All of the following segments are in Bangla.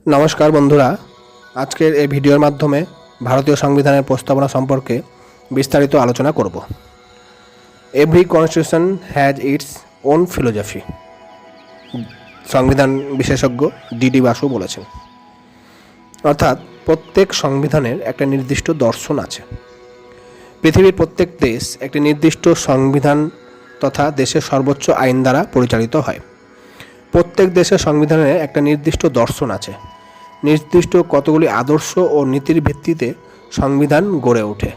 নমস্কার বন্ধুরা, আজকের এই ভিডিওর মাধ্যমে ভারতীয় সংবিধানের প্রস্তাবনা সম্পর্কে বিস্তারিত আলোচনা করব। Every constitution has its own philosophy, সংবিধান বিশেষজ্ঞ ডিডি বাসু বলেছেন। অর্থাৎ প্রত্যেক সংবিধানের একটা নির্দিষ্ট দর্শন আছে। পৃথিবীর প্রত্যেক দেশ একটি নির্দিষ্ট সংবিধান তথা দেশের সর্বোচ্চ আইন দ্বারা পরিচালিত হয়। প্রত্যেক দেশের সংবিধানে একটা নির্দিষ্ট দর্শন আছে। নির্দিষ্ট কতগুলি আদর্শ ও নীতির ভিত্তিতে সংবিধান গড়ে ওঠে।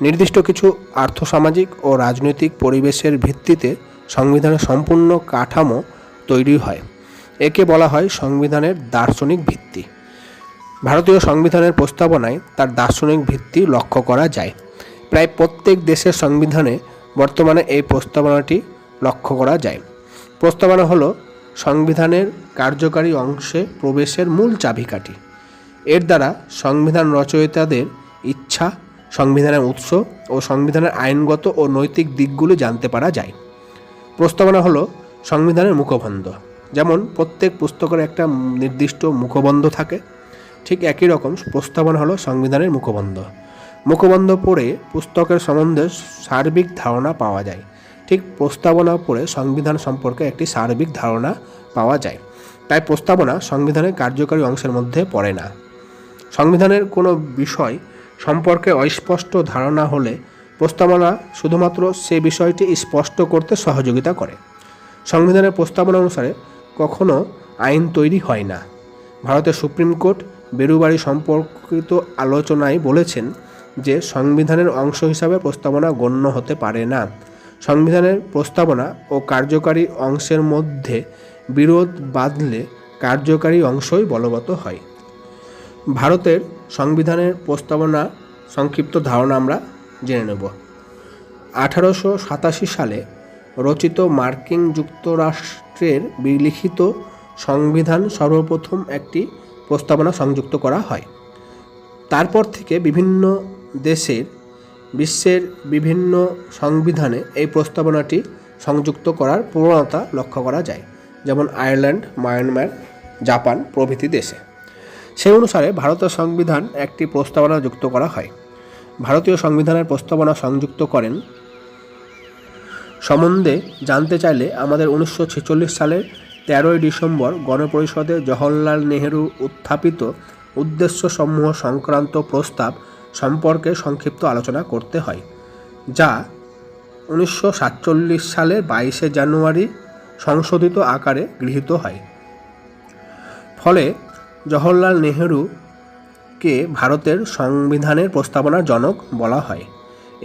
নির্দিষ্ট কিছু আর্থসামাজিক ও রাজনৈতিক পরিবেশের ভিত্তিতে সংবিধানের সম্পূর্ণ কাঠামো তৈরি হয়। একে বলা হয় সংবিধানের দার্শনিক ভিত্তি। ভারতীয় সংবিধানের প্রস্তাবনায় তার দার্শনিক ভিত্তি লক্ষ্য করা যায়। প্রায় প্রত্যেক দেশের সংবিধানে বর্তমানে এই প্রস্তাবনাটি লক্ষ্য করা যায়। প্রস্তাবনা হলো সংবিধানের কার্যকারী অংশে প্রবেশের মূল চাবিকাঠি। এর দ্বারা সংবিধান রচয়িতাদের ইচ্ছা, সংবিধানের উৎস ও সংবিধানের আইনগত ও নৈতিক দিকগুলি জানতে পারা যায়। প্রস্তাবনা হলো সংবিধানের মুখবন্ধ। যেমন প্রত্যেক পুস্তকের একটা নির্দিষ্ট মুখবন্ধ থাকে, ঠিক একই রকম প্রস্তাবনা হলো সংবিধানের মুখবন্ধ। মুখবন্ধ পড়ে পুস্তকের সম্বন্ধে সার্বিক ধারণা পাওয়া যায়। ঠিক প্রস্তাবনা পড়ে সংবিধান সম্পর্কে একটি সার্বিক ধারণা পাওয়া যায়। তাই প্রস্তাবনা সংবিধানের কার্যকারী অংশের মধ্যে পড়ে না। সংবিধানের কোনো বিষয় সম্পর্কে অস্পষ্ট ধারণা হলে প্রস্তাবনা শুধুমাত্র সে বিষয়টি স্পষ্ট করতে সহযোগিতা করে। সংবিধানের প্রস্তাবনা অনুসারে কখনো আইন তৈরি হয় না। ভারতের সুপ্রিম কোর্ট বেরুবারি সম্পর্কিত আলোচনায় বলেছেন যে সংবিধানের অংশ হিসাবে প্রস্তাবনা গণ্য হতে পারে না। সংবিধানের প্রস্তাবনা ও কার্যকারী অংশের মধ্যে বিরোধ বাঁধলে কার্যকারী অংশই বলবৎ হয়। ভারতের সংবিধানের প্রস্তাবনা সংক্ষিপ্ত ধারণা আমরা জেনে নেব। 1887 সালে রচিত মার্কিন যুক্তরাষ্ট্রের লিখিত সংবিধান সর্বপ্রথম একটি প্রস্তাবনা সংযুক্ত করা হয়। তারপর থেকে বিভিন্ন বিশ্বের বিভিন্ন সংবিধানে এই প্রস্তাবনাটি সংযুক্ত করার প্রবণতা লক্ষ্য করা যায়, যেমন আয়ারল্যান্ড, মায়ানমার, জাপান প্রভৃতি দেশে। সেই অনুসারে ভারতের সংবিধান একটি প্রস্তাবনা যুক্ত করা হয়। ভারতীয় সংবিধানের প্রস্তাবনা সংযুক্ত করেন সম্বন্ধে জানতে চাইলে আমাদের 1946 সালের 13 ডিসেম্বর গণপরিষদে জওহরলাল নেহেরু উত্থাপিত উদ্দেশ্যসমূহ সংক্রান্ত প্রস্তাব সম্পর্কে সংক্ষিপ্ত আলোচনা করতে হয়, যা 1947 সালের 22 জানুয়ারি সংশোধিত আকারে গৃহীত হয়। ফলে জওহরলাল নেহেরুকে ভারতের সংবিধানের প্রস্তাবনার জনক বলা হয়।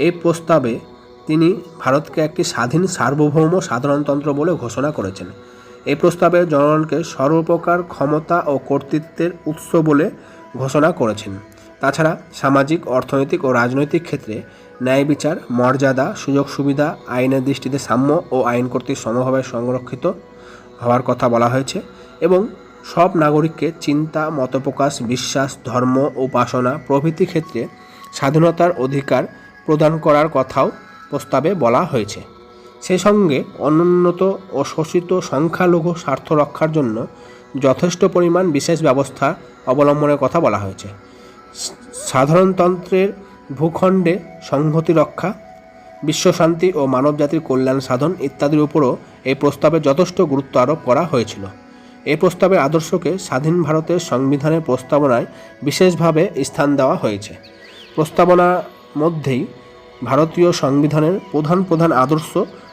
এই প্রস্তাবে তিনি ভারতকে একটি স্বাধীন সার্বভৌম সাধারণতন্ত্র বলে ঘোষণা করেছেন। এই প্রস্তাবে জনগণকে সর্বপ্রকার ক্ষমতা ও কর্তৃত্বের উৎস বলে ঘোষণা করেছেন। তাছাড়া সামাজিক, অর্থনৈতিক ও রাজনৈতিক ক্ষেত্রে ন্যায় বিচার, মর্যাদা, সুযোগ সুবিধা, আইনের দৃষ্টিতে সাম্য ও আইন কর্তৃক সমভাবে সংরক্ষিত হওয়ার কথা বলা হয়েছে এবং সব নাগরিককে চিন্তা, মতপ্রকাশ, বিশ্বাস, ধর্ম, উপাসনা প্রভৃতি ক্ষেত্রে স্বাধীনতার অধিকার প্রদান করার কথাও প্রস্তাবে বলা হয়েছে। সেই সঙ্গে অনুন্নত ও শোষিত সংখ্যালঘু স্বার্থ রক্ষার জন্য যথেষ্ট পরিমাণ বিশেষ ব্যবস্থা অবলম্বনের কথা বলা হয়েছে। সাধারণতন্ত্রের ভূখণ্ডে সংহতি রক্ষা, বিশ্বশান্তি ও মানবজাতির কল্যাণ সাধন ইত্যাদির উপরও এই প্রস্তাবে যথেষ্ট গুরুত্ব আরোপ করা হয়েছিল। এই প্রস্তাবের আদর্শকে স্বাধীন ভারতের সংবিধানের প্রস্তাবনায় বিশেষভাবে স্থান দেওয়া হয়েছে। প্রস্তাবনার মধ্যেই ভারতীয় সংবিধানের প্রধান প্রধান আদর্শ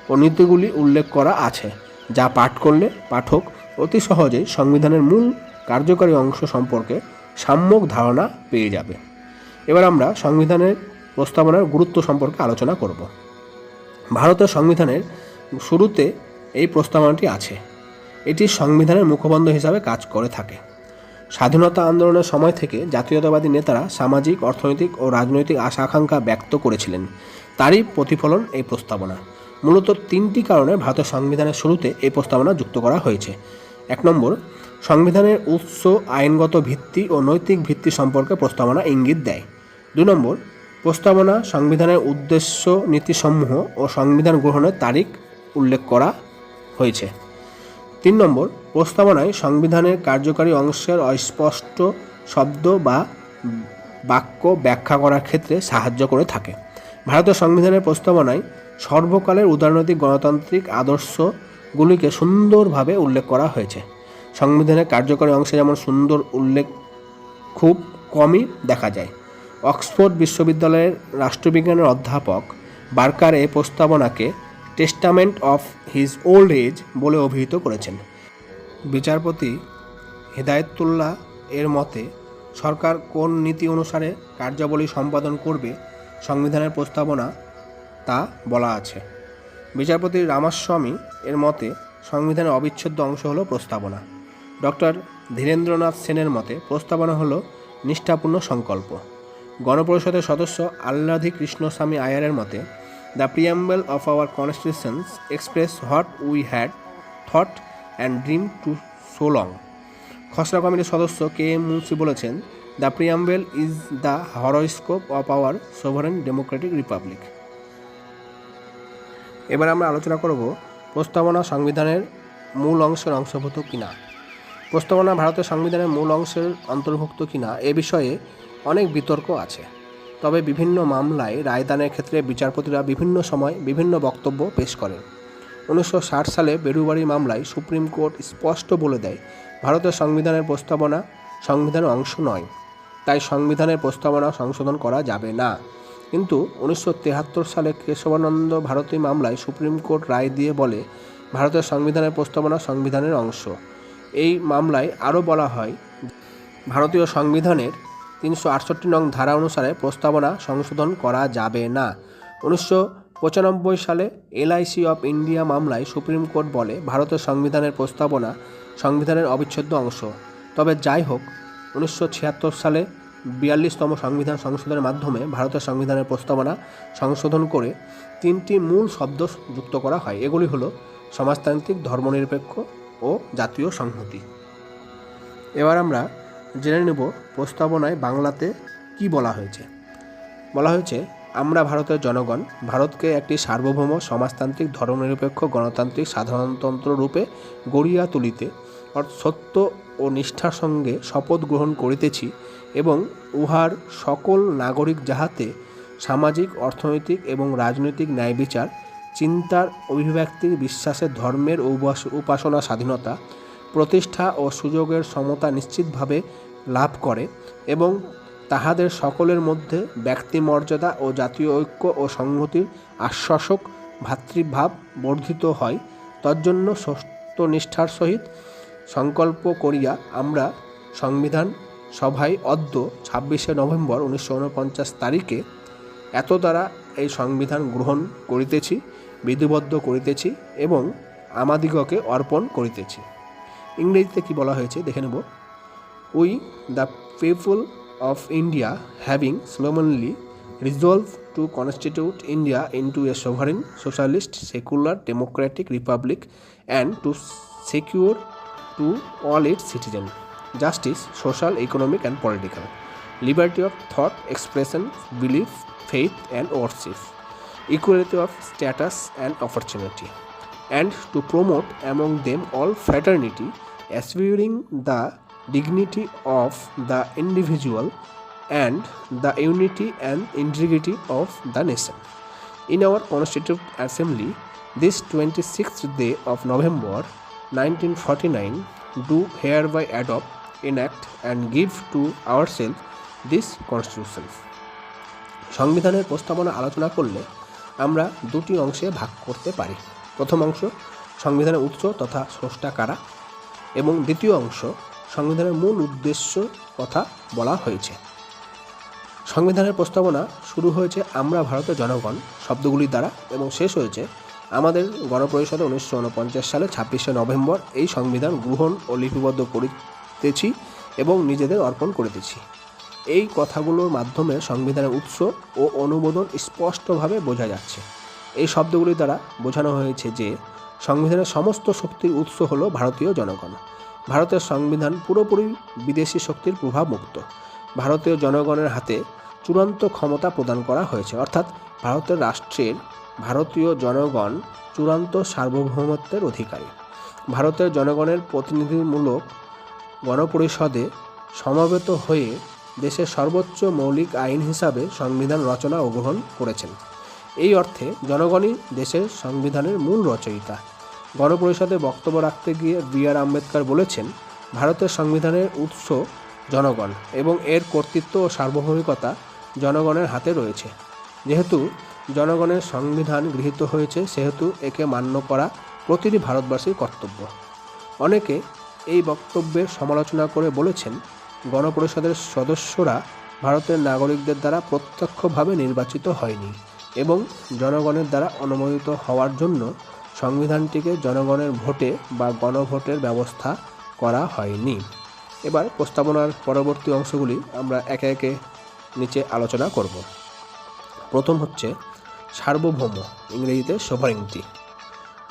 ও নীতিগুলি উল্লেখ করা আছে, যা পাঠ করলে পাঠক অতি সহজেই সংবিধানের মূল কার্যকারী অংশ সম্পর্কে সাম্যক ধারণা পেয়ে যাবে। এবার আমরা সংবিধানের প্রস্তাবনার গুরুত্ব সম্পর্কে আলোচনা করব। ভারতের সংবিধানের শুরুতে এই প্রস্তাবনাটি আছে। এটি সংবিধানের মুখবন্ধ হিসাবে কাজ করে থাকে। স্বাধীনতা আন্দোলনের সময় থেকে জাতীয়তাবাদী নেতারা সামাজিক, অর্থনৈতিক ও রাজনৈতিক আশা আকাঙ্ক্ষা ব্যক্ত করেছিলেন। তারই প্রতিফলন এই প্রস্তাবনা। মূলত 3টি কারণে ভারতের সংবিধানের শুরুতে এই প্রস্তাবনা যুক্ত করা হয়েছে। 1 নম্বর, সংবিধানের উৎস, আইনগত ভিত্তি ও নৈতিক ভিত্তি সম্পর্কে প্রস্তাবনা ইঙ্গিত দেয়। 2 নম্বর, প্রস্তাবনা সংবিধানের উদ্দেশ্য, নীতিসমূহ ও সংবিধান গ্রহণের তারিখ উল্লেখ করা হয়েছে। 3 নম্বর, প্রস্তাবনায় সংবিধানের কার্যকারী অংশের অস্পষ্ট শব্দ বা বাক্য ব্যাখ্যা করার ক্ষেত্রে সাহায্য করে থাকে। ভারতীয় সংবিধানের প্রস্তাবনায় সর্বকালের উদারনৈতিক গণতান্ত্রিক আদর্শগুলিকে সুন্দরভাবে উল্লেখ করা হয়েছে। সংবিধানের কার্যকরী অংশে যেমন সুন্দর উল্লেখ খুব কমই দেখা যায়। অক্সফোর্ড বিশ্ববিদ্যালয়ের রাষ্ট্রবিজ্ঞানের অধ্যাপক বার্কার এই প্রস্তাবনাকে testament of his old age বলে অভিহিত করেছেন। বিচারপতি হেদায়েতুল্লাহ এর মতে সরকার কোন নীতি অনুসারে কার্যাবলী সম্পাদন করবে সংবিধানের প্রস্তাবনা তা বলা আছে। বিচারপতি রামাস্বামী এর মতে সংবিধানের অবিচ্ছেদ্য অংশ হলো প্রস্তাবনা। ডক্টর ধীরেন্দ্রনাথ সেনের মতে প্রস্তাবনা হলো নিষ্ঠাপূর্ণ সংকল্প। গণপরিষদের সদস্য আল্লাধি কৃষ্ণস্বামী আয়ারের মতে the preamble of our constitutions express what we had thought and dreamt so long. খসড়া কমিটির সদস্য কে এম মুন্সি বলেছেন the preamble is the horoscope of our sovereign democratic republic. এবার আমরা আলোচনা করব প্রস্তাবনা সংবিধানের মূল অংশের অংশভূত কিনা। প্রস্তাবনা ভারতের সংবিধানের মূল অংশের অন্তর্ভুক্ত কিনা এ বিষয়ে অনেক বিতর্ক আছে। তবে বিভিন্ন মামলায় রায়দানের ক্ষেত্রে বিচারপতিরা বিভিন্ন সময় বিভিন্ন বক্তব্য পেশ করেন। 1960 সালে বেরুবাড়ি মামলায় সুপ্রিম কোর্ট স্পষ্ট বলে দেয় ভারতের সংবিধানের প্রস্তাবনা সংবিধানের অংশ নয়, তাই সংবিধানের প্রস্তাবনা সংশোধন করা যাবে না। কিন্তু 1973 সালে কেশবানন্দ ভারতী মামলায় সুপ্রিম কোর্ট রায় দিয়ে বলে ভারতের সংবিধানের প্রস্তাবনা সংবিধানের অংশ। এই মামলায় আরও বলা হয় ভারতীয় সংবিধানের 368 নং ধারা অনুসারে প্রস্তাবনা সংশোধন করা যাবে না। 1995 সালে LIC অফ ইন্ডিয়া মামলায় সুপ্রিম কোর্ট বলে ভারতের সংবিধানের প্রস্তাবনা সংবিধানের অবিচ্ছেদ্য অংশ। তবে যাই হোক, 1976 সালে 42তম সংবিধান সংশোধনের মাধ্যমে ভারতের সংবিধানের প্রস্তাবনা সংশোধন করে 3টি মূল শব্দ যুক্ত করা হয়। এগুলি হলো সমাজতান্ত্রিক, ধর্মনিরপেক্ষ ও জাতীয় সংহতি। এবার আমরা জেনে নেব প্রস্তাবনায় বাংলাতে কি বলা হয়েছে। বলা হয়েছে, আমরা ভারতের জনগণ ভারতকে একটি সার্বভৌম সমাজতান্ত্রিক ধর্মনিরপেক্ষ গণতান্ত্রিক সাধারণতন্ত্র রূপে গড়িয়া তুলিতে সত্য ও নিষ্ঠার সঙ্গে শপথ গ্রহণ করিতেছি এবং উহার সকল নাগরিক যাহাতে সামাজিক, অর্থনৈতিক এবং রাজনৈতিক ন্যায় বিচার, চিন্তার অভিব্যক্তির, বিশ্বাসের, ধর্মের উপাসনা স্বাধীনতা, প্রতিষ্ঠা ও সুযোগের সমতা নিশ্চিতভাবে লাভ করে এবং তাহাদের সকলের মধ্যে ব্যক্তিমর্যাদা ও জাতীয় ঐক্য ও সংহতির আশ্বাসক ভ্রাতৃভাব বর্ধিত হয়, তজ্জন্য সত্যনিষ্ঠার সহিত সংকল্প করিয়া আমরা সংবিধান সভায় অদ্য 26শে নভেম্বর 1949 তারিখে এত দ্বারা এই সংবিধান গ্রহণ করিতেছি, বিধিবদ্ধ করিতেছি এবং আমাদিগকে অর্পণ করিতেছি। ইংরেজিতে কি বলা হয়েছে দেখে নেব। We the people of India having solemnly resolved to constitute India into a sovereign, socialist, secular, democratic republic and to secure to all its citizens justice, social, economic and political, liberty of thought, expression, belief, faith and worship, equality of status and opportunity, and to promote among them all fraternity, assuring the dignity of the individual and the unity and integrity of the nation. In our Constituent Assembly, this 26th day of November 1949, do hereby adopt, enact and give to ourselves this Constitution. সংবিধানের প্রস্তাবনা আলোচনা করলে আমরা দুটি অংশে ভাগ করতে পারি। প্রথম অংশ সংবিধানের উৎস তথা স্রষ্টা কারা এবং দ্বিতীয় অংশ সংবিধানের মূল উদ্দেশ্য কথা বলা হয়েছে। সংবিধানের প্রস্তাবনা শুরু হয়েছে আমরা ভারতের জনগণ শব্দগুলি দ্বারা এবং শেষ হয়েছে আমাদের গণপরিষদে 1949 সালে 26শে নভেম্বর এই সংবিধান গ্রহণ ও লিপিবদ্ধ করিতেছি এবং নিজেদের অর্পণ করিতেছি। এই কথাগুলোর মাধ্যমে সংবিধানের উৎস ও অনুমোদন স্পষ্টভাবে বোঝা যাচ্ছে। এই শব্দগুলি দ্বারা বোঝানো হয়েছে যে সংবিধানের সমস্ত শক্তির উৎস হলো ভারতীয় জনগণ। ভারতের সংবিধান পুরোপুরি বিদেশি শক্তির প্রভাব মুক্ত। ভারতীয় জনগণের হাতে চূড়ান্ত ক্ষমতা প্রদান করা হয়েছে, অর্থাৎ ভারতের রাষ্ট্রের ভারতীয় জনগণ চূড়ান্ত সার্বভৌমত্বের অধিকারী। ভারতের জনগণের প্রতিনিধিমূলক গণপরিষদে সমবেত হয়ে দেশের সর্বোচ্চ মৌলিক আইন হিসাবে সংবিধান রচনা ও গ্রহণ করেছেন। এই অর্থে জনগণই দেশের সংবিধানের মূল রচয়িতা। গণপরিষদে বক্তব্য রাখতে গিয়ে বি.আর. আম্বেদকর বলেছেন, ভারতের সংবিধানের উৎস জনগণ এবং এর কর্তৃত্ব ও সার্বভৌমিকতা জনগণের হাতে রয়েছে। যেহেতু জনগণের সংবিধান গৃহীত হয়েছে, সেহেতু একে মান্য করা প্রতিটি ভারতবাসীর কর্তব্য। অনেকে এই বক্তব্যের সমালোচনা করে বলেছেন, গণপরিষদের সদস্যরা ভারতের নাগরিকদের দ্বারা প্রত্যক্ষভাবে নির্বাচিত হয়নি এবং জনগণের দ্বারা অনুমোদিত হওয়ার জন্য সংবিধানটিকে জনগণের ভোটে বা গণভোটের ব্যবস্থা করা হয়নি। এবার প্রস্তাবনার পরবর্তী অংশগুলি আমরা একে একে নিচে আলোচনা করব। প্রথম হচ্ছে সার্বভৌম, ইংরেজিতে সোভারেনিটি।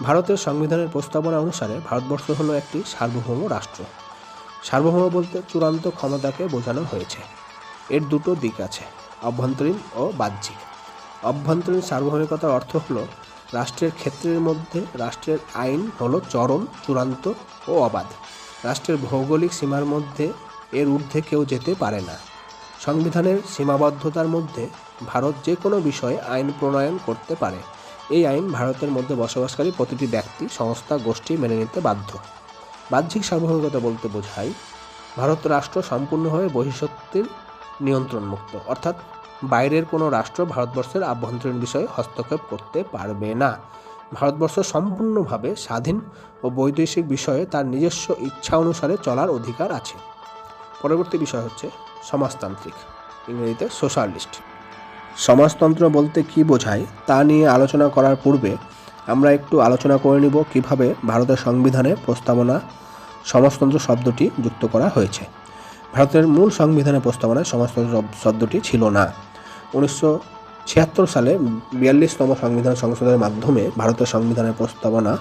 ভারতের সংবিধানের প্রস্তাবনা অনুসারে ভারতবর্ষ হলো একটি সার্বভৌম রাষ্ট্র। সার্বভৌম বলতে চূড়ান্ত ক্ষমতাকে বোঝানো হয়েছে। এর দুটো দিক আছে, অভ্যন্তরীণ ও বাহ্যিক। অভ্যন্তরীণ সার্বভৌমিকতার অর্থ হলো রাষ্ট্রের ক্ষেত্রের মধ্যে রাষ্ট্রের আইন হলো চরম, চূড়ান্ত ও অবাধ। রাষ্ট্রের ভৌগোলিক সীমার মধ্যে এর ঊর্ধ্বে কেউ যেতে পারে না। সংবিধানের সীমাবদ্ধতার মধ্যে ভারত যে কোনো বিষয়ে আইন প্রণয়ন করতে পারে। এই আইন ভারতের মধ্যে বসবাসকারী প্রতিটি ব্যক্তি, সংস্থা, গোষ্ঠী মেনে নিতে বাধ্য। বাহ্যিক সার্বভৌমিকতা বলতে বোঝায় ভারত রাষ্ট্র সম্পূর্ণভাবে বহিঃশক্তির নিয়ন্ত্রণমুক্ত, অর্থাৎ বাইরের কোনো রাষ্ট্র ভারতবর্ষের আভ্যন্তরীণ বিষয়ে হস্তক্ষেপ করতে পারবে না। ভারতবর্ষ সম্পূর্ণভাবে স্বাধীন ও বৈদেশিক বিষয়ে তার নিজস্ব ইচ্ছা অনুসারে চলার অধিকার আছে। পরবর্তী বিষয় হচ্ছে সমাজতান্ত্রিক, ইংরেজিতে সোশ্যালিস্ট। সমাজতন্ত্র বলতে কী বোঝায় তা নিয়ে আলোচনা করার পূর্বে আমরা একটু আলোচনা করে নিব কিভাবে ভারতের সংবিধানে প্রস্তাবনা সমাজতন্ত্র শব্দটি যুক্ত করা হয়েছে। ভারতের মূল সংবিধানের প্রস্তাবনায় সমাজতন্ত্র শব্দটি ছিল না। 1976 সালে 42তম সংবিধান সংশোধনের মাধ্যমে ভারতের সংবিধানের প্রস্তাবনা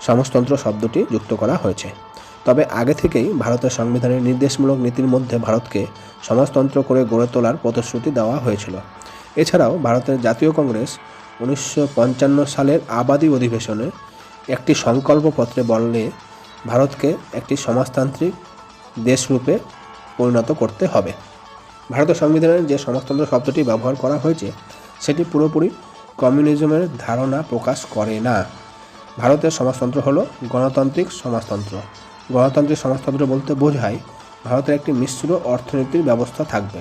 সমাজতন্ত্র শব্দটি যুক্ত করা হয়েছে। তবে আগে থেকেই ভারতের সংবিধানের নির্দেশমূলক নীতির মধ্যে ভারতকে সমাজতন্ত্র করে গড়ে তোলার প্রতিশ্রুতি দেওয়া হয়েছিল। এছাড়াও ভারতের জাতীয় কংগ্রেস 1955 সালের আবাদী অধিবেশনে একটি সংকল্পপত্রে বলে ভারতকে একটি সমাজতান্ত্রিক দেশরূপে পরিণত করতে হবে। ভারতের সংবিধানের যে সমাজতন্ত্র শব্দটি ব্যবহার করা হয়েছে সেটি পুরোপুরি কমিউনিজমের ধারণা প্রকাশ করে না। ভারতের সমাজতন্ত্র হলো গণতান্ত্রিক সমাজতন্ত্র। গণতান্ত্রিক সমাজতন্ত্র বলতে বোঝায় ভারতের একটি মিশ্র অর্থনীতির ব্যবস্থা থাকবে,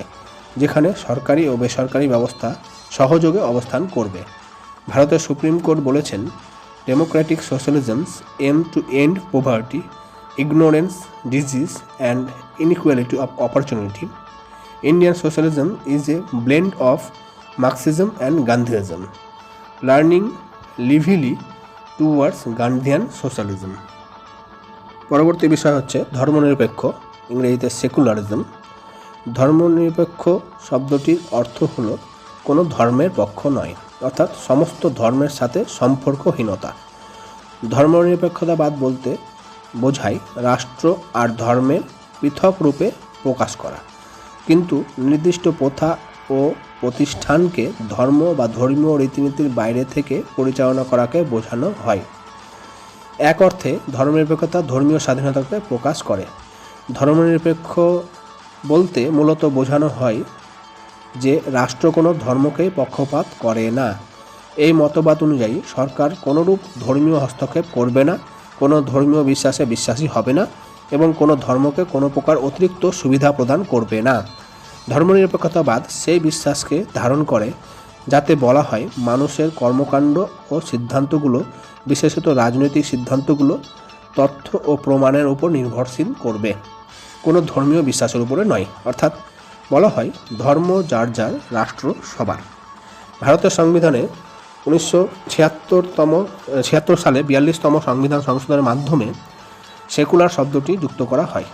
যেখানে সরকারি ও বেসরকারি ব্যবস্থা সহযোগে অবস্থান করবে। ভারতের সুপ্রিম কোর্ট বলেছেন, democratic socialism's aim to end poverty, ignorance, disease and inequality of opportunity. Indian socialism is a blend of Marxism and Gandhianism, learning lively towards Gandhian socialism. পরবর্তী বিষয় হচ্ছে ধর্মনিরপেক্ষ, ইংরেজিতে সেকুলারিজম। ধর্মনিরপেক্ষ শব্দটির অর্থ হলো কোনো ধর্মের পক্ষ নয়, অর্থাৎ সমস্ত ধর্মের সাথে সম্পর্কহীনতা। ধর্মনিরপেক্ষতাবাদ বলতে বোঝায় রাষ্ট্র আর ধর্মের পৃথক রূপে প্রকাশ করা, কিন্তু নির্দিষ্ট প্রথা ও প্রতিষ্ঠানকে ধর্ম বা ধর্মীয় রীতিনীতির বাইরে থেকে পরিচালনা করাকে বোঝানো হয়। এক অর্থে ধর্মনিরপেক্ষতা ধর্মীয় স্বাধীনতাকে প্রকাশ করে। ধর্মনিরপেক্ষ বলতে মূলত বোঝানো হয় যে রাষ্ট্র কোনো ধর্মকেই পক্ষপাত করে না। এই মতবাদ অনুযায়ী সরকার কোনোরূপ ধর্মীয় হস্তক্ষেপ করবে না, কোনো ধর্মীয় বিশ্বাসে বিশ্বাসী হবে না এবং কোনো ধর্মকে কোনো প্রকার অতিরিক্ত সুবিধা প্রদান করবে না। ধর্মনিরপেক্ষতাবাদ সেই বিশ্বাসকে ধারণ করে যাতে বলা হয় মানুষের কর্মকাণ্ড ও সিদ্ধান্তগুলো, বিশেষত রাজনৈতিক সিদ্ধান্তগুলো, তথ্য ও প্রমাণের উপর নির্ভরশীল করবে, কোনো ধর্মীয় বিশ্বাসের উপরে নয়। অর্থাৎ বলা হয় ধর্ম যার যার, রাষ্ট্র সবার। ভারতের সংবিধানে 1976 সালে 42তম সংবিধান সংশোধনের মাধ্যমে সেকুলার শব্দটি যুক্ত করা হয়।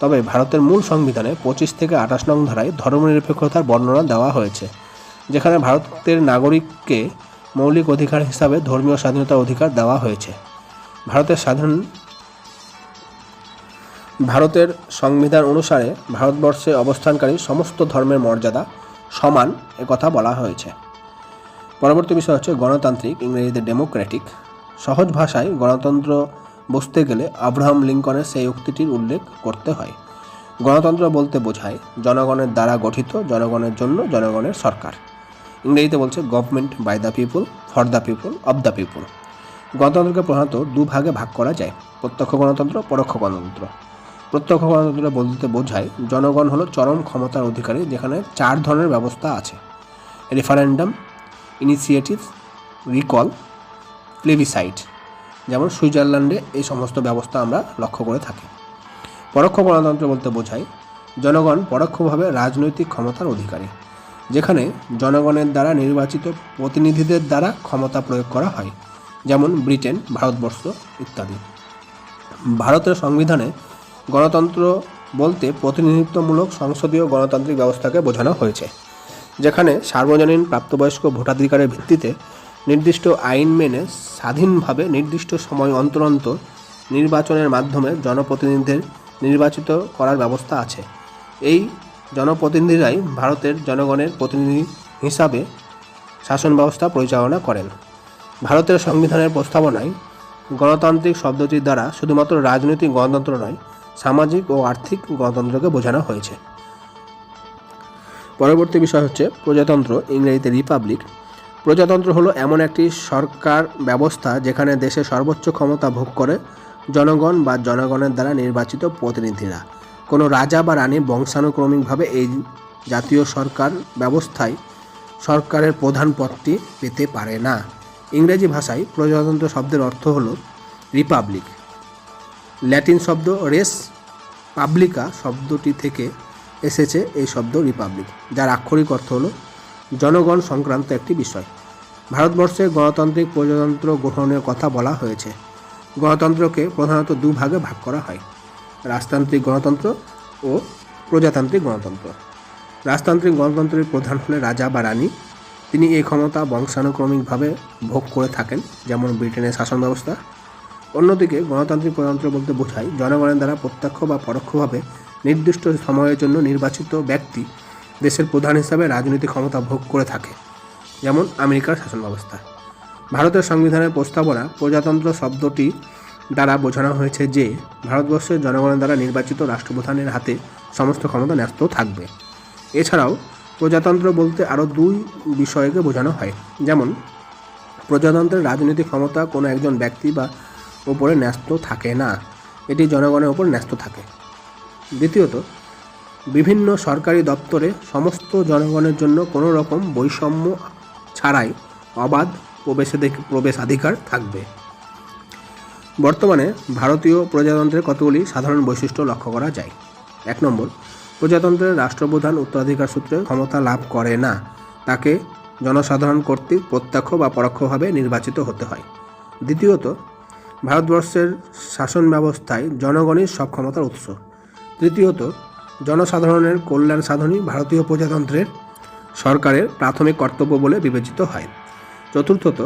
তবে ভারতের মূল সংবিধানে 25 থেকে 28 নং ধারায় ধর্মনিরপেক্ষতার বর্ণনা দেওয়া হয়েছে, যেখানে ভারতের নাগরিককে মৌলিক অধিকার হিসাবে ধর্মীয় স্বাধীনতার অধিকার দেওয়া হয়েছে। ভারতের সংবিধান অনুসারে ভারতবর্ষে অবস্থানকারী সমস্ত ধর্মের মর্যাদা সমান, একথা বলা হয়েছে। পরবর্তী বিষয় হচ্ছে গণতান্ত্রিক, ইংরেজিতে ডেমোক্রেটিক। সহজ ভাষায় গণতন্ত্র বুঝতে গেলে আব্রাহাম লিঙ্কনের সেই উক্তিটির উল্লেখ করতে হয়। গণতন্ত্র বলতে বোঝায় জনগণের দ্বারা গঠিত, জনগণের জন্য, জনগণের সরকার। ইংরেজিতে বলছে government by the people, for the people, of the people. গণতন্ত্রকে প্রধানত দুভাগে ভাগ করা যায়, প্রত্যক্ষ গণতন্ত্র, পরোক্ষ গণতন্ত্র। প্রত্যক্ষ গণতন্ত্র বলতে বোঝায় জনগণ হলো চরম ক্ষমতার অধিকারী, যেখানে 4 ধরনের ব্যবস্থা আছে: রেফারেন্ডাম, ইনিশিয়েটিভ, রিকল, প্লেবিসাইট। যেমন সুইজারল্যান্ডে এই সমস্ত ব্যবস্থা আমরা লক্ষ্য করে থাকি। পরোক্ষ গণতন্ত্র বলতে বোঝায় জনগণ পরোক্ষভাবে রাজনৈতিক ক্ষমতার অধিকারী, যেখানে জনগণের দ্বারা নির্বাচিত প্রতিনিধিদের দ্বারা ক্ষমতা প্রয়োগ করা হয়, যেমন ব্রিটেন, ভারতবর্ষ ইত্যাদি। ভারতের সংবিধানে গণতন্ত্র বলতে প্রতিনিধিত্বমূলক সংসদীয় গণতান্ত্রিক ব্যবস্থাকে বোঝানো হয়েছে, যেখানে সার্বজনীন প্রাপ্তবয়স্ক ভোটাধিকারের ভিত্তিতে নির্দিষ্ট আইন মেনে স্বাধীনভাবে নির্দিষ্ট সময় অন্তর অন্তর নির্বাচনের মাধ্যমে জনপ্রতিনিধিদের নির্বাচিত করার ব্যবস্থা আছে। এই জনপ্রতিনিধিরাই ভারতের জনগণের প্রতিনিধি হিসাবে শাসন ব্যবস্থা পরিচালনা করেন। ভারতের সংবিধানের প্রস্তাবনায় গণতান্ত্রিক শব্দটির দ্বারা শুধুমাত্র রাজনৈতিক গণতন্ত্র নয়, সামাজিক ও আর্থিক গণতন্ত্রকে বোঝানো হয়েছে। পরবর্তী বিষয় হচ্ছে প্রজাতন্ত্র, ইংরেজিতে রিপাবলিক। প্রজাতন্ত্র হলো এমন একটি সরকার ব্যবস্থা যেখানে দেশের সর্বোচ্চ ক্ষমতা ভোগ করে জনগণ বা জনগণের দ্বারা নির্বাচিত প্রতিনিধিরা। কোনো রাজা বা রানী বংশানুক্রমিকভাবে এই জাতীয় সরকার ব্যবস্থায় সরকারের প্রধান পদটি পেতে পারে না। ইংরেজি ভাষায় প্রজাতন্ত্র শব্দের অর্থ হলো রিপাবলিক। ল্যাটিন শব্দ রেস পাবলিকা শব্দটি থেকে এসেছে এই শব্দ রিপাবলিক, যার আক্ষরিক অর্থ হলো জনগণ সংক্রান্ত একটি বিষয়। ভারতবর্ষে গণতান্ত্রিক প্রজাতন্ত্র গ্রহণের কথা বলা হয়েছে। গণতন্ত্রকে প্রধানত দুভাগে ভাগ করা হয়: রাজতান্ত্রিক গণতন্ত্র ও প্রজাতান্ত্রিক গণতন্ত্র। রাজতান্ত্রিক গণতন্ত্রের প্রধান হলে রাজা বা রানী। তিনি এই ক্ষমতা বংশানুক্রমিকভাবে ভোগ করে থাকেন, যেমন ব্রিটেনের শাসন ব্যবস্থা। অন্যদিকে গণতান্ত্রিক প্রজাতন্ত্র বলতে বোঝায় জনগণের দ্বারা প্রত্যক্ষ বা পরোক্ষভাবে নির্দিষ্ট সময়ের জন্য নির্বাচিত ব্যক্তি দেশের প্রধান হিসাবে রাজনৈতিক ক্ষমতা ভোগ করে থাকে, যেমন আমেরিকার শাসন ব্যবস্থা। ভারতের সংবিধানের প্রস্তাবনা প্রজাতন্ত্র শব্দটি দ্বারা বোঝানো হয়েছে যে ভারতবর্ষের জনগণের দ্বারা নির্বাচিত রাষ্ট্রপ্রধানের হাতে সমস্ত ক্ষমতা ন্যস্ত থাকবে। এছাড়াও প্রজাতন্ত্র বলতে আরও 2 বিষয়কে বোঝানো হয়, যেমন প্রজাতন্ত্রের রাজনৈতিক ক্ষমতা কোনো একজন ব্যক্তি বা ওপরে ন্যস্ত থাকে না, এটি জনগণের ওপর ন্যস্ত থাকে। দ্বিতীয়ত, বিভিন্ন সরকারি দপ্তরে সমস্ত জনগণের জন্য কোনো রকম বৈষম্য ছাড়াই অবাধ প্রবেশাধিকার থাকবে। বর্তমানে ভারতীয় প্রজাতন্ত্রের কতগুলি সাধারণ বৈশিষ্ট্য লক্ষ্য করা যায়। 1 নম্বর, প্রজাতন্ত্রের রাষ্ট্রপ্রধান উত্তরাধিকার সূত্রে ক্ষমতা লাভ করে না, তাকে জনসাধারণ কর্তৃক প্রত্যক্ষ বা পরোক্ষভাবে নির্বাচিত হতে হয়। দ্বিতীয়ত, ভারতবর্ষের শাসন ব্যবস্থায় জনগণই সব ক্ষমতার উৎস। তৃতীয়ত, জনসাধারণের কল্যাণ সাধনই ভারতীয় প্রজাতন্ত্রের সরকারের প্রাথমিক কর্তব্য বলে বিবেচিত হয়। চতুর্থত,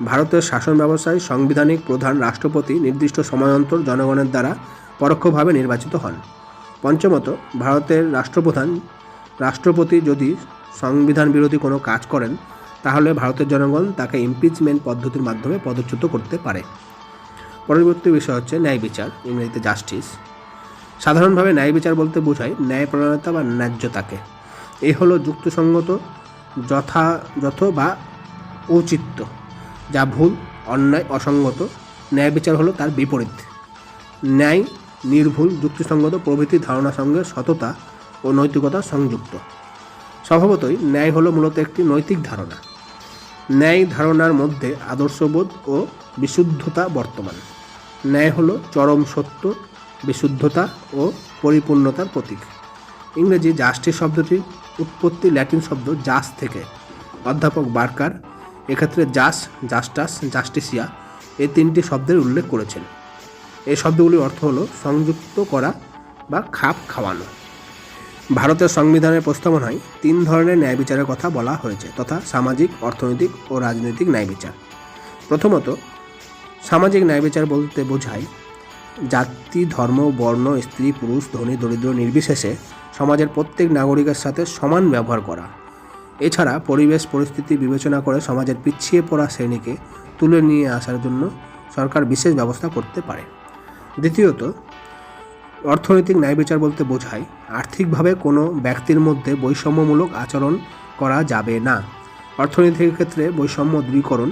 ভারতের শাসন ব্যবস্থায় সাংবিধানিক প্রধান রাষ্ট্রপতি নির্দিষ্ট সময়ান্তর জনগণের দ্বারা পরোক্ষভাবে নির্বাচিত হন। পঞ্চমত, ভারতের রাষ্ট্রপতি যদি সংবিধান বিরোধী কোনো কাজ করেন তাহলে ভারতের জনগণ তাকে ইমপিচমেন্ট পদ্ধতির মাধ্যমে পদচ্যুত করতে পারে। পরবর্তী বিষয় হচ্ছে ন্যায় বিচার, ইংরেজিতে জাস্টিস। সাধারণভাবে ন্যায় বিচার বলতে বোঝায় ন্যায়পরায়ণতা বা ন্যায্যতাকে। এই হলো যুক্তিসঙ্গত, যথাযথ বা ঔচিত্য, যা ভুল, অন্যায়, অসঙ্গত। ন্যায় বিচার হলো তার বিপরীত। ন্যায়, নির্ভুল, যুক্তিসঙ্গত প্রভৃতি ধারণার সঙ্গে সততা ও নৈতিকতা সংযুক্ত। স্বভাবতই ন্যায় হলো মূলত একটি নৈতিক ধারণা। ন্যায় ধারণার মধ্যে আদর্শবোধ ও বিশুদ্ধতা বর্তমান। ন্যায় হলো চরম সত্য, বিশুদ্ধতা ও পরিপূর্ণতার প্রতীক। ইংরেজি জাস্টিস শব্দটির উৎপত্তি ল্যাটিন শব্দ জাস থেকে। অধ্যাপক বার্কার এক্ষেত্রে জাস, জাস্টাস, জাস্টিসিয়া এই 3টি শব্দের উল্লেখ করেছেন। এই শব্দগুলির অর্থ হলো সংযুক্ত করা বা খাপ খাওয়ানো। ভারতের সংবিধানের প্রস্তাবনায় 3 ধরনের ন্যায় বিচারের কথা বলা হয়েছে, তথা সামাজিক, অর্থনৈতিক ও রাজনৈতিক ন্যায় বিচার। প্রথমত, সামাজিক ন্যায় বিচার বলতে বোঝায় জাতি, ধর্ম, বর্ণ, স্ত্রী, পুরুষ, ধনী, দরিদ্র নির্বিশেষে সমাজের প্রত্যেক নাগরিকের সাথে সমান ব্যবহার করা। এছাড়া পরিবেশ পরিস্থিতি বিবেচনা করে সমাজের পিছিয়ে পড়া শ্রেণীকে তুলে নিয়ে আসার জন্য সরকার বিশেষ ব্যবস্থা করতে পারে। দ্বিতীয়ত, অর্থনৈতিক ন্যায় বিচার বলতে বোঝায় আর্থিকভাবে কোনো ব্যক্তির মধ্যে বৈষম্যমূলক আচরণ করা যাবে না। অর্থনীতির ক্ষেত্রে বৈষম্য দূরীকরণ,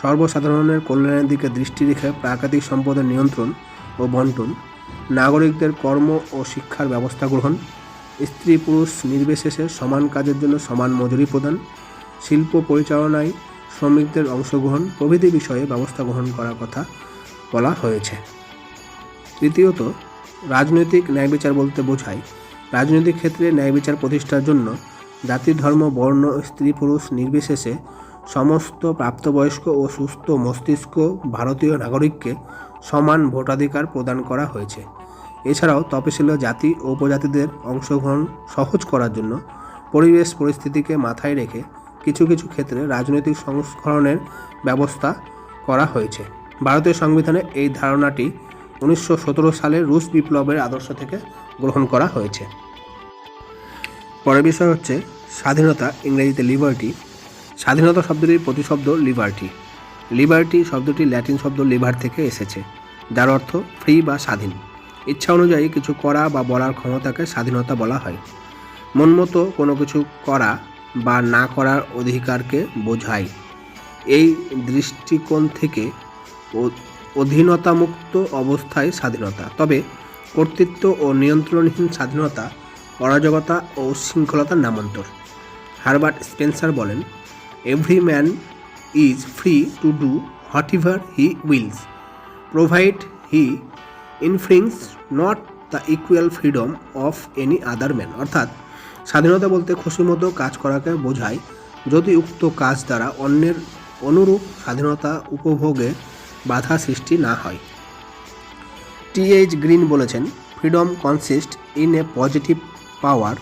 সর্বসাধারণের কল্যাণের দিকে দৃষ্টি রেখে প্রাকৃতিক সম্পদের নিয়ন্ত্রণ ও বন্টন, নাগরিকদের কর্ম ও শিক্ষার ব্যবস্থা গ্রহণ, স্ত্রী পুরুষ নির্বিশেষে সমান কাজের জন্য সমান মজুরি প্রদান, শিল্প পরিচালনায় শ্রমিকদের অংশগ্রহণ প্রভৃতি বিষয়ে ব্যবস্থা গ্রহণ করার কথা বলা হয়েছে। তৃতীয়ত, রাজনৈতিক ন্যায় বিচার বলতে বোঝায় রাজনৈতিক ক্ষেত্রে ন্যায় বিচার প্রতিষ্ঠার জন্য জাতি, ধর্ম, বর্ণ, স্ত্রী পুরুষ নির্বিশেষে সমস্ত প্রাপ্তবয়স্ক ও সুস্থ মস্তিষ্ক ভারতীয় নাগরিককে সমান ভোটাধিকার প্রদান করা হয়েছে। এছাড়াও তপশিলি জাতি ও উপজাতিদের অংশগ্রহণ সহজ করার জন্য পরিবেশ পরিস্থিতিকে মাথায় রেখে কিছু কিছু ক্ষেত্রে রাজনৈতিক সংস্করণের ব্যবস্থা করা হয়েছে। ভারতীয় সংবিধানে এই ধারণাটি 1917 সালের রুশ বিপ্লবের আদর্শ থেকে গ্রহণ করা হয়েছে। পরের বিষয় হচ্ছে স্বাধীনতা, ইংরেজিতে লিবার্টি। স্বাধীনতা শব্দটির প্রতিশব্দ লিবার্টি। লিবার্টি শব্দটি ল্যাটিন শব্দ লিভার থেকে এসেছে, যার অর্থ ফ্রি বা স্বাধীন। ইচ্ছা অনুযায়ী কিছু করা বা বলার ক্ষমতাকে স্বাধীনতা বলা হয়। মন মতো কোনো কিছু করা বা না করার অধিকারকে বোঝায়। এই দৃষ্টিকোণ থেকে অধীনতামুক্ত অবস্থায় স্বাধীনতা, তবে কর্তৃত্ব ও নিয়ন্ত্রণহীন স্বাধীনতা অরাজকতা ও উচ্ছৃঙ্খলতার নামান্তর। হারবার্ট স্পেন্সার বলেন, every man is free to do whatever he wills, provide he infringes not the equal freedom of any other man. অর্থাৎ স্বাধীনতা বলতে খুশিমতো কাজ করাকে বোঝায়, যদি উক্ত কাজ দ্বারা অন্যের অনুরূপ স্বাধীনতা উপভোগে বাধা সৃষ্টি না হয়। টি.এইচ. গ্রিন বলেছেন, freedom consist in a positive power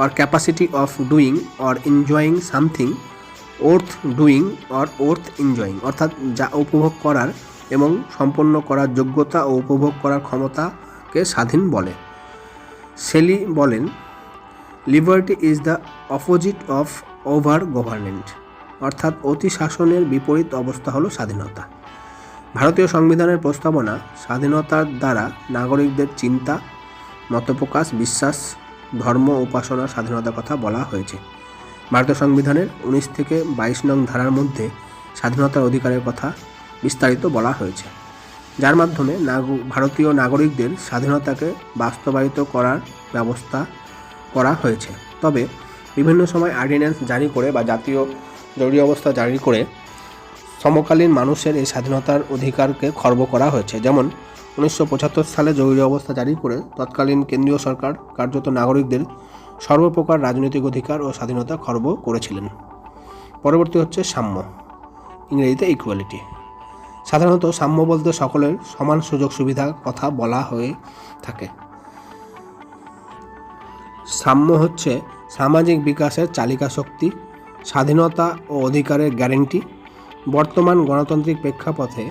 or capacity of doing or enjoying something worth doing or worth enjoying. অর্থাৎ যা উপভোগ করার এবং সম্পন্ন করার যোগ্যতা ও উপভোগ করার ক্ষমতাকে স্বাধীন বলে। শেলি বলেন, liberty is the opposite of over government. অর্থাৎ অতি শাসনের বিপরীত অবস্থা হলো স্বাধীনতা। ভারতীয় সংবিধানের প্রস্তাবনা স্বাধীনতার দ্বারা নাগরিকদের চিন্তা, মতপ্রকাশ, বিশ্বাস, ধর্ম উপাসনার স্বাধীনতার কথা বলা হয়েছে। ভারতীয় সংবিধানের 19 থেকে 22 নং ধারার মধ্যে স্বাধীনতার অধিকারের কথা বিস্তারিত বলা হয়েছে, যার মাধ্যমে ভারতীয় নাগরিকদের স্বাধীনতাকে বাস্তবায়িত করার ব্যবস্থা করা হয়েছে। তবে বিভিন্ন সময় অর্ডিন্যান্স জারি করে বা জাতীয় জরুরি অবস্থা জারি করে সমকালীন মানুষের এই স্বাধীনতার অধিকারকে খর্ব করা হয়েছে। যেমন 1975 সালে জরুরি অবস্থা জারি করে তৎকালীন কেন্দ্রীয় সরকার কার্যত নাগরিকদের সর্বপ্রকার রাজনৈতিক অধিকার ও স্বাধীনতা খর্ব করেছিলেন। পরবর্তী হচ্ছে সাম্য, ইংরেজিতে ইকুয়ালিটি। সাধারণত সাম্য বলতে সকলের সমান সুযোগ সুবিধার কথা বলা হয়ে থাকে। সাম্য হচ্ছে সামাজিক বিকাশের চালিকা শক্তি, স্বাধীনতা ও অধিকারের গ্যারেন্টি। বর্তমান গণতান্ত্রিক প্রেক্ষাপটে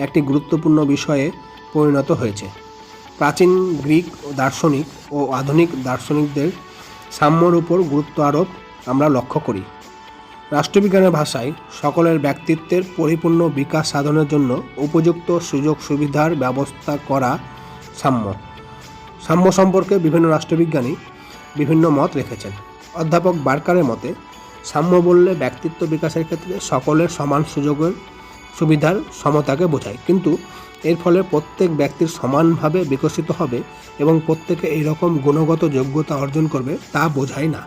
একটি গুরুত্বপূর্ণ বিষয়ে পরিণত হয়েছে। প্রাচীন গ্রিক দার্শনিক ও আধুনিক দার্শনিকদের সাম্যর উপর গুরুত্ব আরোপ আমরা লক্ষ্য করি। রাষ্ট্রবিজ্ঞানের ভাষায় সকলের ব্যক্তিত্বের পরিপূর্ণ বিকাশ সাধনের জন্য উপযুক্ত সুযোগ সুবিধার ব্যবস্থা করা সাম্য। সাম্য সম্পর্কে বিভিন্ন রাষ্ট্রবিজ্ঞানী বিভিন্ন মত রেখেছেন। অধ্যাপক বার্কারের মতে, সাম্য বললে ব্যক্তিত্ব বিকাশের ক্ষেত্রে সকলের সমান সুযোগের সুবিধার সমতাকে বোঝায়, কিন্তু এর ফলে প্রত্যেক ব্যক্তির সমানভাবে বিকশিত হবে এবং প্রত্যেকে এই রকম গুণগত যোগ্যতা অর্জন করবে তা বোঝায় না।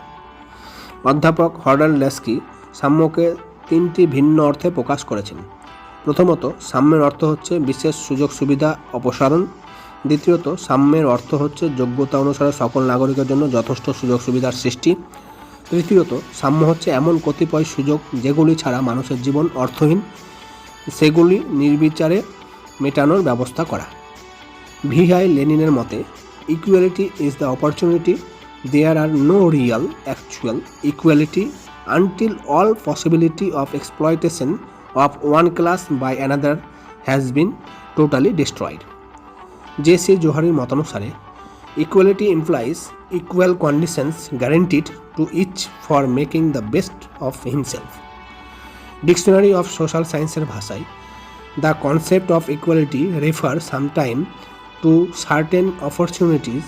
অধ্যাপক হর্ডার লেস্কি সাম্যকে 3টি ভিন্ন অর্থে প্রকাশ করেছেন। প্রথমত, সাম্যের অর্থ হচ্ছে বিশেষ সুযোগ সুবিধা অপসারণ। দ্বিতীয়ত, সাম্যের অর্থ হচ্ছে যোগ্যতা অনুসারে সকল নাগরিকের জন্য যথেষ্ট সুযোগ সুবিধার সৃষ্টি। তৃতীয়ত, সাম্য হচ্ছে এমন কতিপয় সুযোগ যেগুলি ছাড়া মানুষের জীবন অর্থহীন, সেগুলি নির্বিচারে মেটানোর ব্যবস্থা করা। ভিআই লেনিনের মতে, equality is the opportunity, there are no real actual equality until all possibility of exploitation of one class by another has been totally destroyed. J C. জোহারির মতানুসারে, equality implies equal conditions guaranteed to each for making the best of himself. Dictionary of Social Sciences ভাষায়, the concept of equality refers sometimes to certain opportunities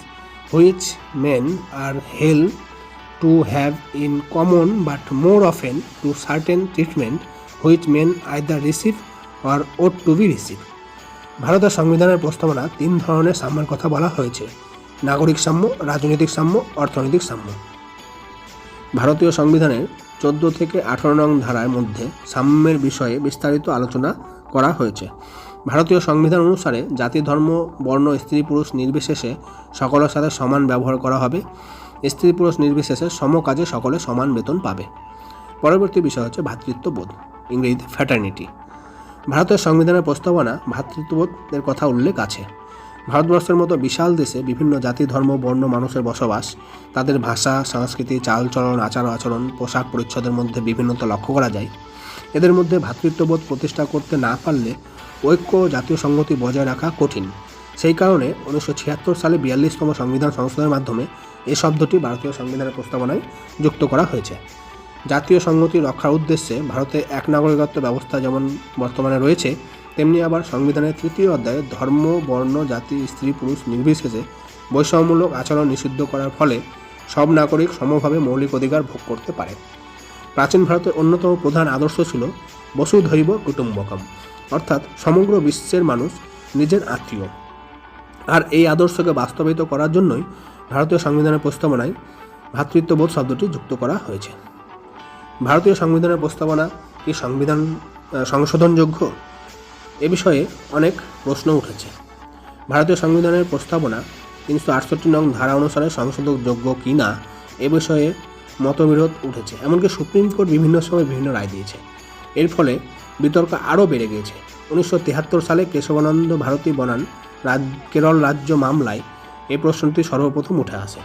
which men are held to have in common, but more often to certain treatment which men either receive or ought to be received. ভারতের সংবিধানের প্রস্তাবনা 3 ধরনের সাম্যের কথা বলা হয়েছে: নাগরিক সাম্য, রাজনৈতিক সাম্য, অর্থনৈতিক সাম্য। ভারতীয় সংবিধানের 14 থেকে 18 নং ধারার মধ্যে সাম্যের বিষয়ে বিস্তারিত আলোচনা করা হয়েছে। ভারতীয় সংবিধান অনুসারে জাতি, ধর্ম, বর্ণ, স্ত্রী পুরুষ নির্বিশেষে সকলের সাথে সমান ব্যবহার করা হবে। স্ত্রী পুরুষ নির্বিশেষে সম কাজে সকলে সমান বেতন পাবে। পরবর্তী বিষয় হচ্ছে ভ্রাতৃত্ববোধ, ইংরেজিতে ফ্র্যাটার্নিটি। ভারতের সংবিধানের প্রস্তাবনা ভ্রাতৃত্ববোধের কথা উল্লেখ আছে। ভারতবর্ষের মতো বিশাল দেশে বিভিন্ন জাতি, ধর্ম, বর্ণ মানুষের বসবাস, তাদের ভাষা, সংস্কৃতি, চালচলন, আচার আচরণ, পোশাক পরিচ্ছদের মধ্যে বিভিন্নতা লক্ষ্য করা যায়। এদের মধ্যে ভ্রাতৃত্ববোধ প্রতিষ্ঠা করতে না পারলে ঐক্য ও জাতীয় সংহতি বজায় রাখা কঠিন। সেই কারণে 1976 সালে 42তম সংবিধান সংশোধনের মাধ্যমে এই শব্দটি ভারতীয় সংবিধানের প্রস্তাবনায় যুক্ত করা হয়েছে। জাতীয় সংহতি রক্ষার উদ্দেশ্যে ভারতে এক নাগরিকত্ব ব্যবস্থা যেমন বর্তমানে রয়েছে, তেমনি আবার সংবিধানের 3য় অধ্যায়ে ধর্ম, বর্ণ, জাতি, স্ত্রী পুরুষ নির্বিশেষে বৈষম্যমূলক আচরণ নিষিদ্ধ করার ফলে সব নাগরিক সমভাবে মৌলিক অধিকার ভোগ করতে পারে। প্রাচীন ভারতের অন্যতম প্রধান আদর্শ ছিল বসুধৈব কুটুম্বকম, অর্থাৎ সমগ্র বিশ্বের মানুষ নিজের আত্মীয়। আর এই আদর্শকে বাস্তবায়িত করার জন্যই ভারতীয় সংবিধানের প্রস্তাবনায় ভ্রাতৃত্ববোধ শব্দটি যুক্ত করা হয়েছে। ভারতীয় সংবিধানের প্রস্তাবনা কি সংশোধনযোগ্য? এ বিষয়ে অনেক প্রশ্ন উঠেছে। ভারতীয় সংবিধানের প্রস্তাবনা 368 নং ধারা অনুসারে সংশোধনযোগ্য কি না এ বিষয়ে মতবিরোধ উঠেছে। এমনকি সুপ্রিম কোর্ট বিভিন্ন সময় বিভিন্ন রায় দিয়েছে। এর ফলে বিতর্ক আরও বেড়ে গিয়েছে। 1973 সালে কেশবানন্দ ভারতী বনাম কেরল রাজ্য মামলায় এই প্রশ্নটি সর্বপ্রথম উঠে আসে।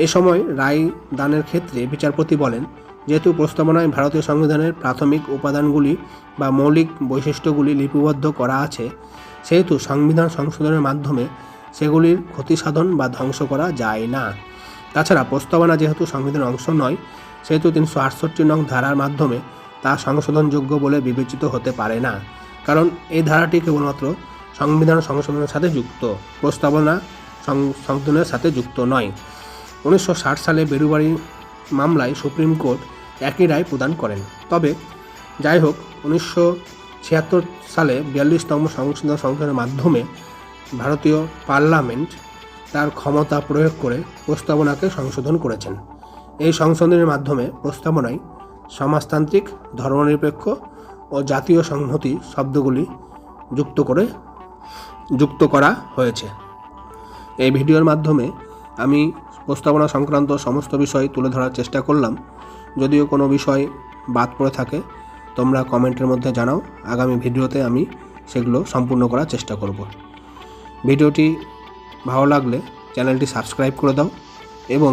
এ সময় রায় দানের ক্ষেত্রে বিচারপতি বলেন, যেহেতু প্রস্তাবনায় ভারতীয় সংবিধানের প্রাথমিক উপাদানগুলি বা মৌলিক বৈশিষ্ট্যগুলি লিপিবদ্ধ করা আছে, সেহেতু সংবিধান সংশোধনের মাধ্যমে সেগুলির ক্ষতিসাধন বা ধ্বংস করা যায় না। তাছাড়া প্রস্তাবনা যেহেতু সংবিধানের অংশ নয়, সেহেতু 368 নং ধারার মাধ্যমে তা সংশোধনযোগ্য বলে বিবেচিত হতে পারে না, কারণ এই ধারাটি কেবলমাত্র সংবিধান সংশোধনের সাথে যুক্ত, প্রস্তাবনা সংশোধনের সাথে যুক্ত নয়। 1960 সালে বেরুবাড়ি মামলায় সুপ্রিম কোর্ট একই রায় প্রদান করেন। তবে যাই হোক, 1976 সালে 42তম সংশোধনের মাধ্যমে ভারতীয় পার্লামেন্ট তার ক্ষমতা প্রয়োগ করে প্রস্তাবনাকে সংশোধন করেছেন। এই সংশোধনের মাধ্যমে প্রস্তাবনায় সমাজতান্ত্রিক, ধর্মনিরপেক্ষ ও জাতীয় সংহতি শব্দগুলি যুক্ত করা হয়েছে। এই ভিডিওর মাধ্যমে আমি প্রস্তাবনা সংক্রান্ত সমস্ত বিষয় তুলে ধরার চেষ্টা করলাম। যদিও কোনো বিষয় বাদ পড়ে থাকে তোমরা কমেন্টের মধ্যে জানাও, আগামী ভিডিওতে আমি সেগুলো সম্পূর্ণ করার চেষ্টা করব। ভিডিওটি ভালো লাগলে চ্যানেলটি সাবস্ক্রাইব করে দাও এবং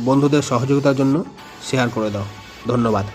বন্ধুদের সহযোগিতার জন্য শেয়ার করে দাও। ধন্যবাদ।